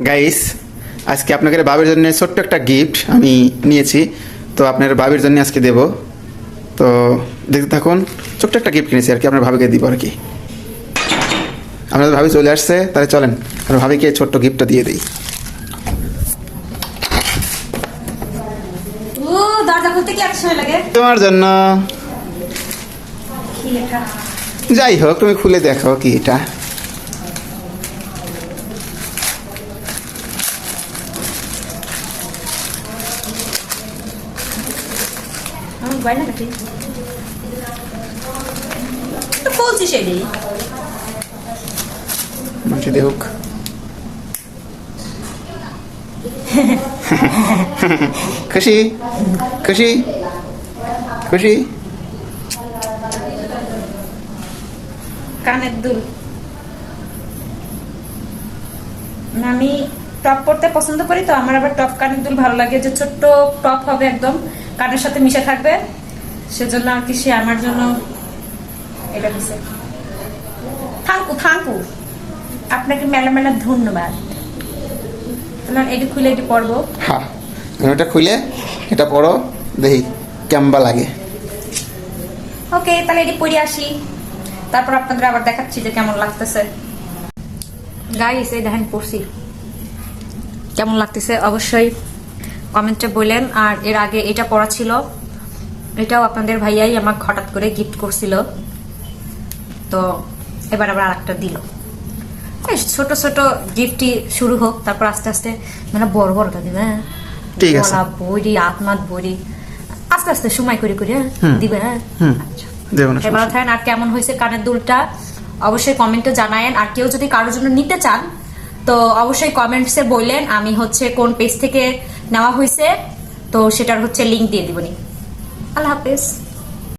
Guys, আজকে আপনাদের বাবির জন্য ছোট্ট একটা গিফট আমি নিয়েছি। তো আপনার বাবির জন্য আজকে দেব। তো দেখতে থাকুন, ছোট্ট একটা গিফট কিনেছি আর কি, আপনার ভাবিকে দিব আর কি। আপনাদের ভাবি চলে আসছে, তাহলে চলেন আপনার ভাবিকে ছোট্ট গিফটটা দিয়ে দিই। দরজা খুলতে কি এত সময় লাগে? তোমার জন্য। কি লেখা? যাই হোক, তুমি খুলে দেখো কি এটা। আমার গয়না কাটি তো বলছি সেটাই। মানুষ দেখুক। খুশি খুশি খুশি। কানের দুল। আমি টপ পরতে পছন্দ করি, তো আমার আবার টপ কানের দুল ভালো লাগে, যে ছোট্ট টপ হবে, একদম কানের সাথে মিশে থাকবে, সেজন্য আর কি সে আমার জন্য এটা দিছে। থ্যাংকু থ্যাংকু, আপনাকে মেলা মেলা ধন্যবাদ। এটি খুলে এটি পরবো। হ্যাঁ, এটা খুলে এটা পড়ো, দেখি কেমবা লাগে। ওকে, তাহলে এটি পরে আসি, তারপর আপনাদের আবার দেখাচ্ছি যে কেমন লাগতেছে। গাইস, এই দেখেন পড়ছি, কেমন লাগতেছে অবশ্যই কমেন্টে বললেন। আর এর আগে এটা পড়া ছিল, এটাও আপনাদের ভাইয়াই আমাকে হঠাৎ করে গিফট করছিল, তো এবার আবার আরেকটা দিল। ছোট ছোট গিফটই শুরু হোক, তারপর আস্তে আস্তে মানে বড় বড়টা দিবে। হ্যাঁ, ঠিক আছে। বইরি আত্মাত বইরি আস্তে আস্তে সময় করে করে দিবে। হ্যাঁ, আচ্ছা, দেব না। এবার থাকেন। আর কেমন হয়েছে কানের দুলটা অবশ্যই কমেন্টে জানায়েন। আর কেউ যদি কারোর জন্য নিতে চান তো অবশ্যই কমেন্টসে বললেন, আমি হচ্ছে কোন পেজ থেকে নেওয়া হয়েছে, তো সেটার হচ্ছে লিংক দিয়ে দিবনি। আল্লাহ হাফেজ।